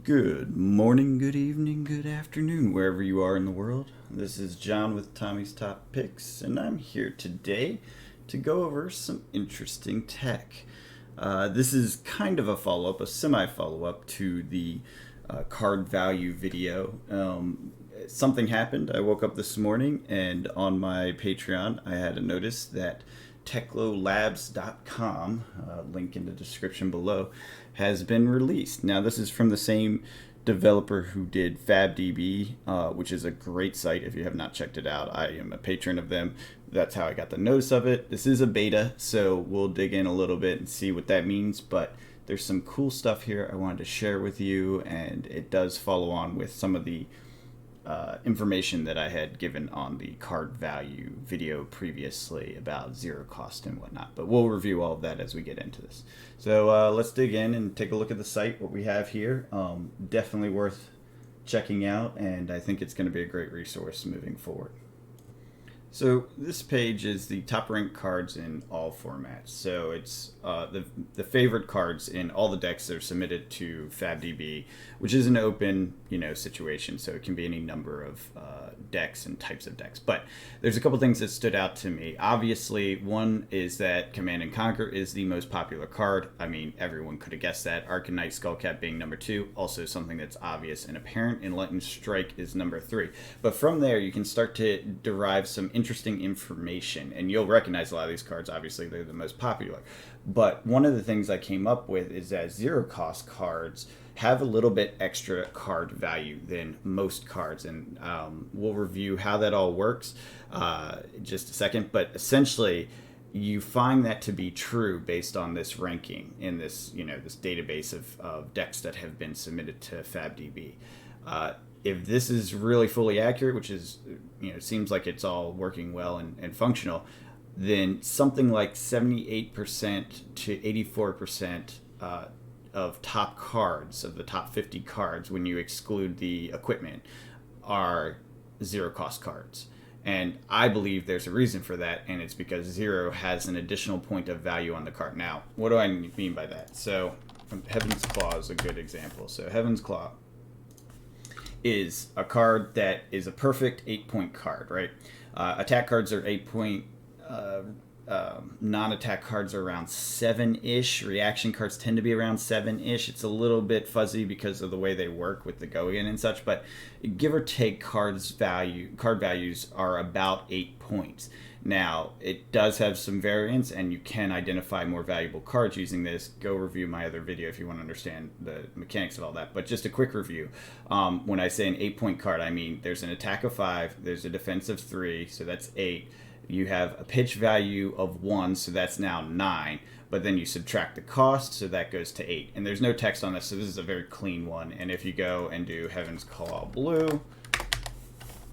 Good morning, good evening, good afternoon, wherever you are in the world. This is John with Tommy's Top Picks, and I'm here today to go over some interesting tech. This is kind of a follow up, a semi follow up to the card value video. Something happened. I woke up this morning, and on my Patreon, I had a notice that Teklolabs.com, link in the description below, has been released. Now, this is from the same developer who did FabDB, which is a great site if you have not checked it out. I am a patron of them. That's how I got the notice of it. This is a beta, so we'll dig in a little bit and see what that means, but there's some cool stuff here I wanted to share with you, and it does follow on with some of the information that I had given on the card value video previously about zero cost and whatnot. But we'll review all of that as we get into this. So let's dig in and take a look at the site, what we have here. Definitely worth checking out, and I think it's going to be a great resource moving forward. So this page is the top ranked cards in all formats. So it's the favorite cards in all the decks that are submitted to FabDB, which is an open situation. So it can be any number of decks and types of decks. But there's a couple things that stood out to me. Obviously, one is that Command and Conquer is the most popular card. I mean, everyone could have guessed that. Arcanite Skullcap being number 2, also something that's obvious and apparent. Enlightened Strike is number 3. But from there, you can start to derive some interesting information, and you'll recognize a lot of these cards. Obviously, they're the most popular. But one of the things I came up with is that zero cost cards have a little bit extra card value than most cards, and we'll review how that all works in just a second. But essentially, you find that to be true based on this ranking in this this database of decks that have been submitted to FabDB. If this is really fully accurate, which is, seems like it's all working well and functional, then something like 78% to 84% of top cards, of the top 50 cards, when you exclude the equipment, are zero cost cards. And I believe there's a reason for that, and it's because zero has an additional point of value on the card. Now, what do I mean by that? So, Heaven's Claw is a good example. So, Heaven's Claw is a card that is a perfect 8-point card, right? Attack cards are 8-point. Non-attack cards are around 7-ish. Reaction cards tend to be around 7-ish. It's a little bit fuzzy because of the way they work with the go-in and such, but give or take, card values are about 8 points. Now, it does have some variance, and you can identify more valuable cards using this. Go review my other video if you want to understand the mechanics of all that. But just a quick review. When I say an 8-point card, I mean there's an attack of 5, there's a defense of 3, so that's 8. You have a pitch value of 1, so that's now 9. But then you subtract the cost, so that goes to 8. And there's no text on this, so this is a very clean one. And if you go and do Heaven's Claw Blue,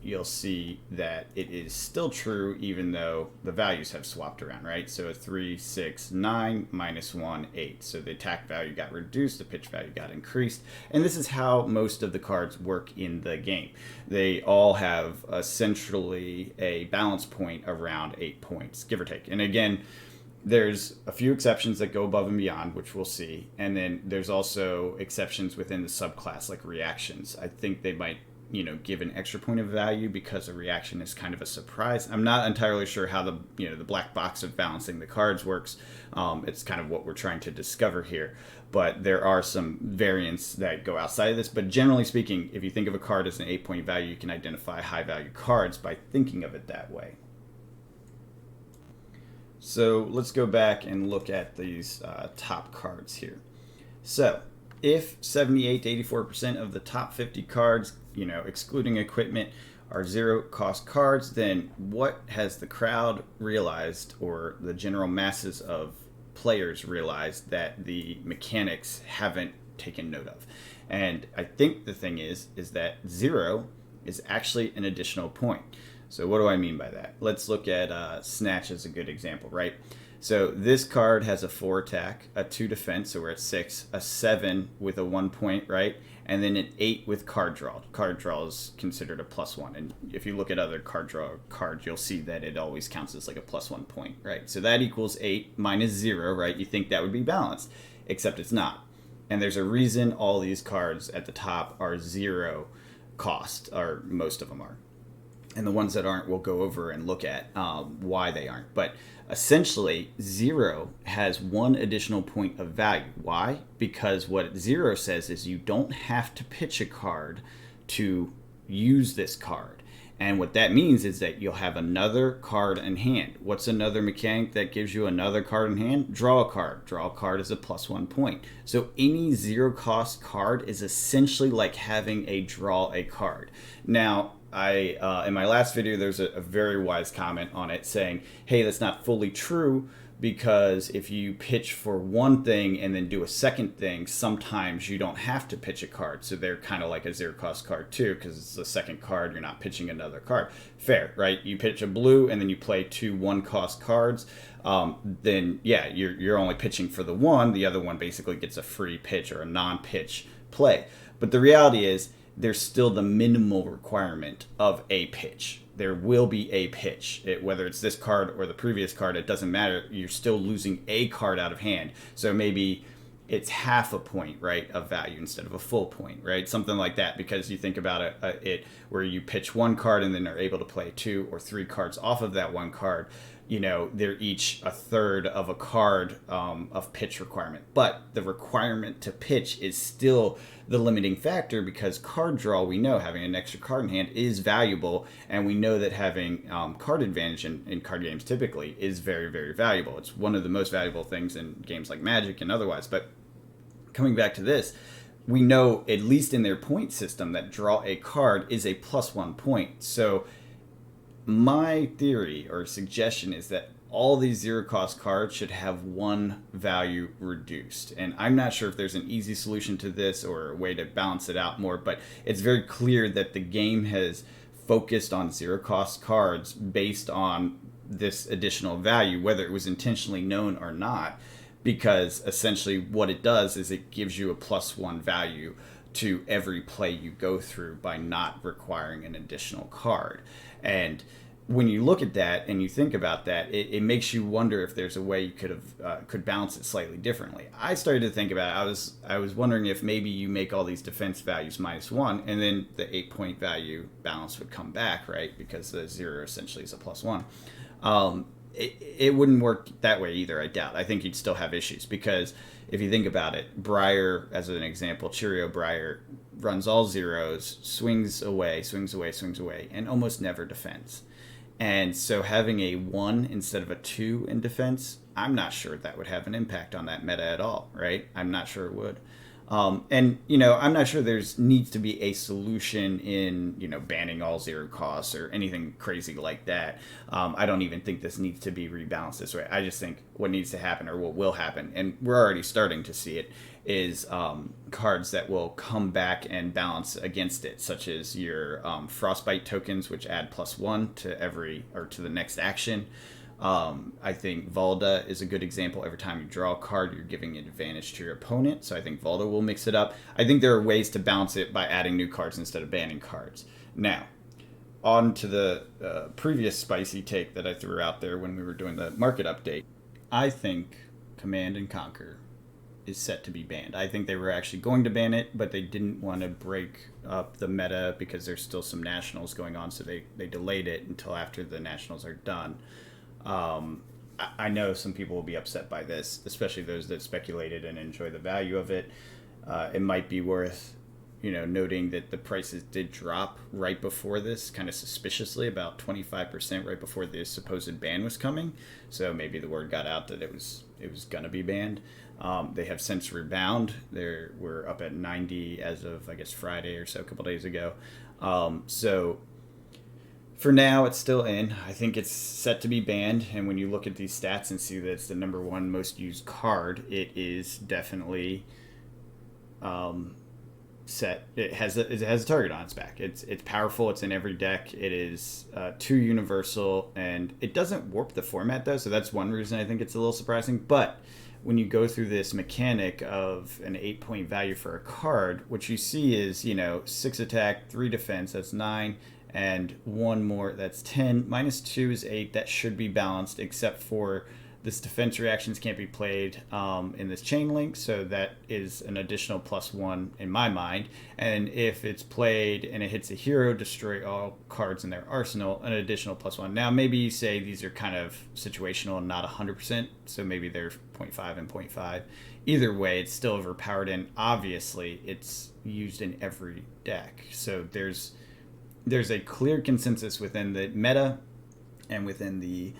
you'll see that it is still true even though the values have swapped around, right? So a 3, 6, 9 minus 1, 8. So the attack value got reduced, the pitch value got increased. And this is how most of the cards work in the game. They all have essentially a balance point around 8 points, give or take. And again, there's a few exceptions that go above and beyond, which we'll see. And then there's also exceptions within the subclass, like reactions. I think they might give an extra point of value because a reaction is kind of a surprise. I'm not entirely sure how the the black box of balancing the cards works. It's kind of what we're trying to discover here, but there are some variants that go outside of this. But generally speaking, if you think of a card as an 8-point value, you can identify high value cards by thinking of it that way. So let's go back and look at these top cards here. So if 78 to 84% of the top 50 cards, excluding equipment, are zero cost cards, then what has the crowd realized, or the general masses of players realized, that the mechanics haven't taken note of? And I think the thing is that 0 is actually an additional point. So what do I mean by that? Let's look at Snatch as a good example, right? So this card has a 4 attack, a 2 defense, so we're at 6, a 7 with a 1 point, right? And then an 8 with card draw. Card draw is considered a +1. And if you look at other card draw cards, you'll see that it always counts as like a +1 point, right? So that equals 8 minus 0, right? You think that would be balanced, except it's not. And there's a reason all these cards at the top are 0 cost, or most of them are. And the ones that aren't, we'll go over and look at why they aren't. But essentially, 0 has 1 additional point of value. Why? Because what 0 says is you don't have to pitch a card to use this card. And what that means is that you'll have another card in hand. What's another mechanic that gives you another card in hand? Draw a card. Draw a card is a +1 point. So any 0 cost card is essentially like having a draw a card. Now, in my last video, there's a very wise comment on it saying, hey, that's not fully true, because if you pitch for one thing and then do a second thing, sometimes you don't have to pitch a card. So they're kind of like a 0 cost card too, because it's the second card, you're not pitching another card. Fair, right? You pitch a blue and then you play 2 1 cost cards. Then yeah, you're only pitching for the one. The other one basically gets a free pitch or a non-pitch play. But the reality is, there's still the minimal requirement of a pitch. There will be a pitch. Whether it's this card or the previous card, it doesn't matter. You're still losing a card out of hand. So maybe it's half a point, right, of value instead of a full point, right? Something like that, because you think about it where you pitch 1 card and then are able to play 2 or 3 cards off of that 1 card. You know, they're each a third of a card of pitch requirement. But the requirement to pitch is still the limiting factor, because card draw, we know having an extra card in hand is valuable. And we know that having card advantage in card games typically is very, very valuable. It's one of the most valuable things in games like Magic and otherwise. But coming back to this, we know, at least in their point system, that draw a card is a +1 point. So my theory or suggestion is that all these 0 cost cards should have 1 value reduced. And I'm not sure if there's an easy solution to this or a way to balance it out more, but it's very clear that the game has focused on 0 cost cards based on this additional value, whether it was intentionally known or not, because essentially what it does is it gives you a +1 value to every play you go through by not requiring an additional card. And when you look at that and you think about that, it makes you wonder if there's a way you could balance it slightly differently. I started to think about it. I was wondering if maybe you make all these defense values -1, and then the 8-point value balance would come back, right? Because the 0 essentially is a +1. It wouldn't work that way either, I doubt. I think you'd still have issues, because if you think about it, Briar, as an example, Cheerio Briar runs all 0s, swings away, and almost never defends. And so having a 1 instead of a 2 in defense, I'm not sure that would have an impact on that meta at all, right? I'm not sure it would. And, you know, I'm not sure needs to be a solution in, you know, banning all 0 costs or anything crazy like that. I don't even think this needs to be rebalanced this way. I just think what needs to happen, or what will happen, and we're already starting to see it, is cards that will come back and balance against it, such as your Frostbite tokens, which add +1 to the next action. I think Valda is a good example. Every time you draw a card, you're giving an advantage to your opponent. So I think Valda will mix it up. I think there are ways to balance it by adding new cards instead of banning cards. Now, on to the previous spicy take that I threw out there when we were doing the market update. I think Command and Conquer is set to be banned. I think they were actually going to ban it, but they didn't want to break up the meta because there's still some nationals going on, so they delayed it until after the nationals are done. I know some people will be upset by this, especially those that speculated and enjoy the value of it. It might be worth, noting that the prices did drop right before this, kind of suspiciously, about 25% right before the supposed ban was coming. So maybe the word got out that it was going to be banned. They have since rebound. We're up at 90 as of, I guess, Friday or so, a couple days ago. So for now, it's still in. I think it's set to be banned. And when you look at these stats and see that it's the number 1 most used card, it is definitely set. It has a target on its back. It's powerful. It's in every deck. It is too universal, and it doesn't warp the format though. So that's one reason I think it's a little surprising. But when you go through this mechanic of an 8-point value for a card, what you see is 6 attack, 3 defense. That's 9. And 1 more, that's 10. -2 is 8. That should be balanced, except for This defense reactions can't be played in this chain link, so that is an additional +1 in my mind. And if it's played and it hits a hero, destroy all cards in their arsenal, an additional +1. Now, maybe you say these are kind of situational and not 100%, so maybe they're 0.5 and 0.5. Either way, it's still overpowered, and obviously it's used in every deck. So there's a clear consensus within the meta and within the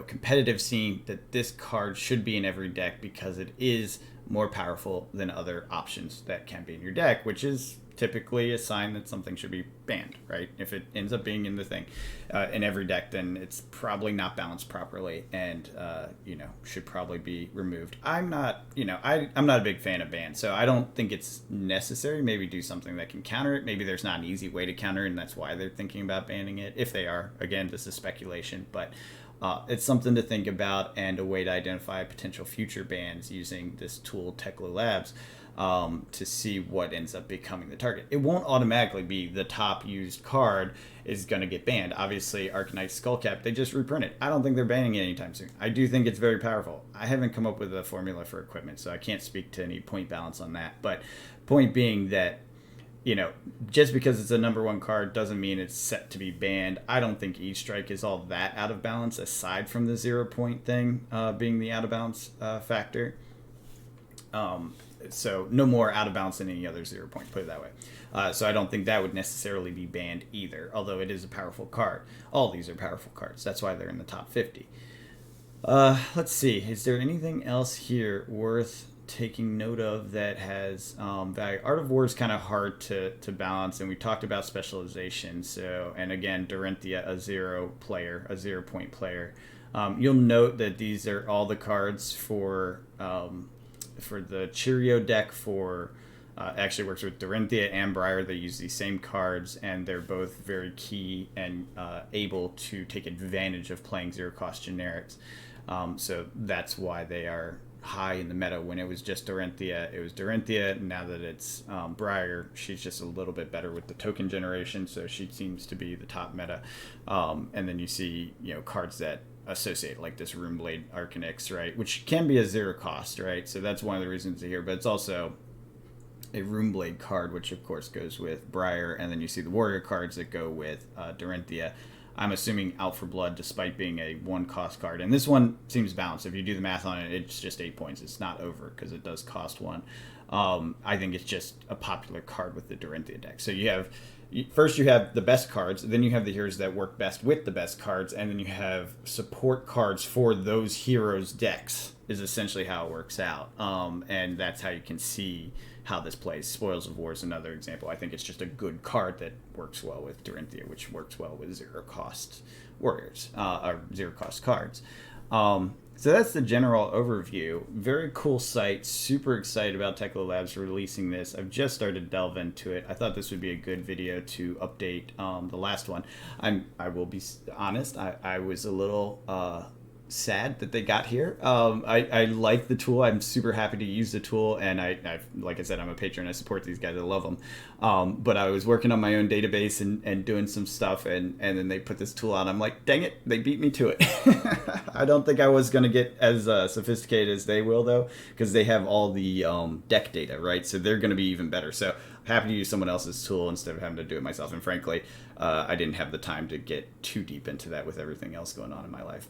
competitive scene that this card should be in every deck because it is more powerful than other options that can be in your deck, which is typically a sign that something should be banned, right? If it ends up being in the thing in every deck, then it's probably not balanced properly and should probably be removed. I'm not a big fan of bans, so I don't think it's necessary. Maybe do something that can counter it. Maybe there's not an easy way to counter it, and that's why they're thinking about banning it. If they are, again, this is speculation, but it's something to think about and a way to identify potential future bans using this tool, Teklolabs, to see what ends up becoming the target. It won't automatically be the top used card is going to get banned. Obviously, Arcanite Skullcap, they just reprint it. I don't think they're banning it anytime soon. I do think it's very powerful. I haven't come up with a formula for equipment, so I can't speak to any point balance on that. But point being that just because it's a #1 card doesn't mean it's set to be banned. I don't think E-Strike is all that out of balance, aside from the 0 point thing being the out of balance factor. So no more out of balance than any other 0 point, put it that way. So I don't think that would necessarily be banned either, although it is a powerful card. All these are powerful cards. That's why they're in the top 50. Let's see. Is there anything else here worth taking note of that has value? Art of War is kind of hard to balance, and we talked about specialization. So, and again, Dorinthia, a 0 point player. You'll note that these are all the cards for the Cheerio deck for actually works with Dorinthia and Briar. They use these same cards, and they're both very key and able to take advantage of playing 0-cost generics. So that's why they are high in the meta. When it was just Dorinthia, it was Dorinthia. Now that it's Briar, she's just a little bit better with the token generation, so she seems to be the top meta. And then you see cards that associate, like this Runeblade Arcanix, right, which can be a 0-cost, right? So that's one of the reasons here, but it's also a Runeblade card, which of course goes with Briar, and then you see the Warrior cards that go with Dorinthia. I'm assuming Out for Blood, despite being a 1-cost card. And this one seems balanced. If you do the math on it, it's just 8 points. It's not over because it does cost 1. I think it's just a popular card with the Dorinthia deck. So you have the best cards, then you have the heroes that work best with the best cards, and then you have support cards for those heroes' decks is essentially how it works out. And that's how you can see how this plays. Spoils of War is another example. I think it's just a good card that works well with Dorinthia, which works well with 0-cost warriors, or 0-cost cards. So that's the general overview. Very cool site. Super excited about Teklolabs releasing this. I've just started to delve into it. I thought this would be a good video to update the last one. I will be honest. I was a little sad that they got here. I like the tool. I'm super happy to use the tool, and I like I said, I'm a patron. I support these guys. I love them. But I was working on my own database and doing some stuff, and then they put this tool out. I'm like, dang it, they beat me to it. I don't think I was going to get as sophisticated as they will, though, because they have all the deck data, right? So they're going to be even better. So happy to use someone else's tool instead of having to do it myself. And frankly, I didn't have the time to get too deep into that with everything else going on in my life.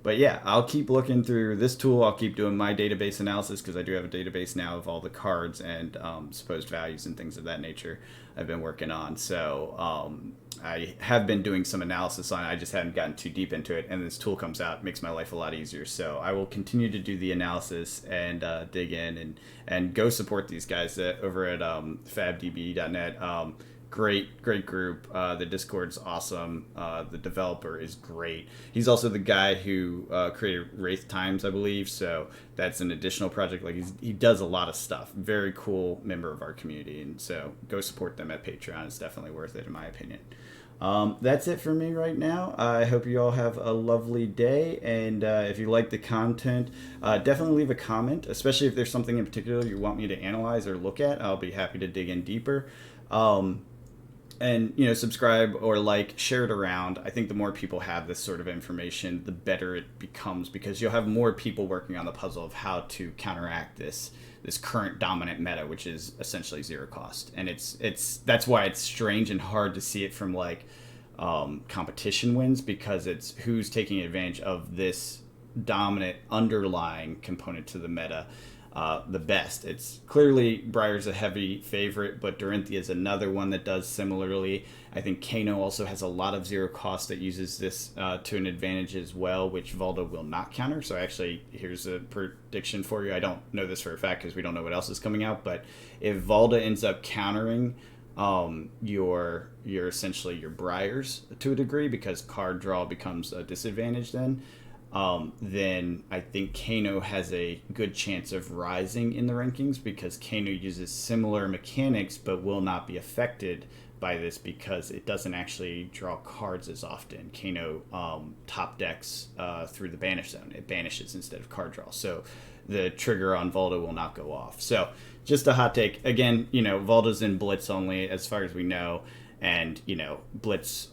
But yeah, I'll keep looking through this tool. I'll keep doing my database analysis because I do have a database now of all the cards and supposed values and things of that nature I've been working on. So I have been doing some analysis on it. I just hadn't gotten too deep into it. And this tool comes out, makes my life a lot easier. So I will continue to do the analysis and dig in and go support these guys over at fabdb.net. Great group. The Discord's awesome. The developer is great. He's also the guy who created Wraith Times, I believe. So that's an additional project. Like he does a lot of stuff. Very cool member of our community. And so go support them at Patreon. It's definitely worth it, in my opinion. That's it for me right now. I hope you all have a lovely day. And if you like the content, definitely leave a comment, especially if there's something in particular you want me to analyze or look at. I'll be happy to dig in deeper. and subscribe or like, share it around. I think the more people have this sort of information, the better it becomes, because you'll have more people working on the puzzle of how to counteract this current dominant meta, which is essentially zero cost. And it's that's why it's strange and hard to see it from like competition wins, because it's who's taking advantage of this dominant underlying component to the meta the best. It's clearly Briar's a heavy favorite, but Dorinthia is another one that does similarly. I think Kano also has a lot of zero cost that uses this to an advantage as well, which Valdo will not counter. So actually, here's a prediction for you. I don't know this for a fact because we don't know what else is coming out, but if Valda ends up countering your essentially your Briars to a degree, because card draw becomes a disadvantage then I think Kano has a good chance of rising in the rankings, because Kano uses similar mechanics but will not be affected by this because it doesn't actually draw cards as often. Kano top decks through the banish zone. It banishes instead of card draw. So the trigger on Valdo will not go off. So just a hot take. Again, Valdo's in Blitz only as far as we know. And, Blitz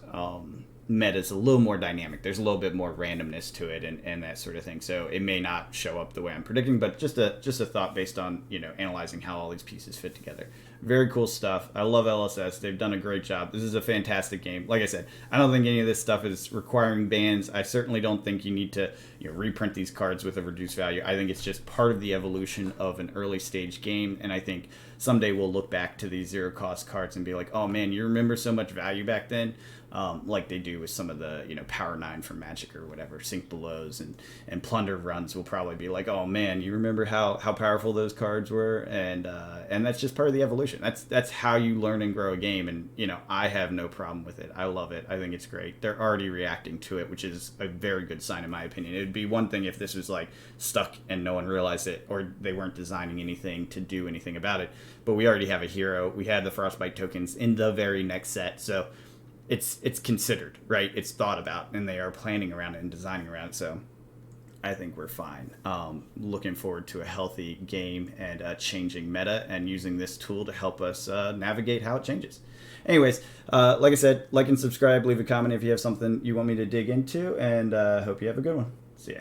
meta's a little more dynamic. There's a little bit more randomness to it and that sort of thing. So it may not show up the way I'm predicting, but just a thought based on, analyzing how all these pieces fit together. Very cool stuff. I love LSS. They've done a great job. This is a fantastic game. Like I said, I don't think any of this stuff is requiring bans. I certainly don't think you need to reprint these cards with a reduced value. I think it's just part of the evolution of an early stage game, and I think someday we'll look back to these zero cost cards and be like, oh man, you remember so much value back then? Like they do with some of the Power 9 from Magic or whatever, Sink Belows and Plunder runs will probably be like, oh man, you remember how powerful those cards were? And that's just part of the evolution. That's how you learn and grow a game, and I have no problem with it. I love it. I think it's great. They're already reacting to it, which is a very good sign in my opinion. It'd be one thing if this was like stuck and no one realized it, or they weren't designing anything to do anything about it. But we already have a hero. We had the Frostbite tokens in the very next set, so it's considered, right? It's thought about, and they are planning around it and designing around it. So I think we're fine. Looking forward to a healthy game and changing meta, and using this tool to help us navigate how it changes. Anyways, like I said, like and subscribe, leave a comment if you have something you want me to dig into, and hope you have a good one. See ya.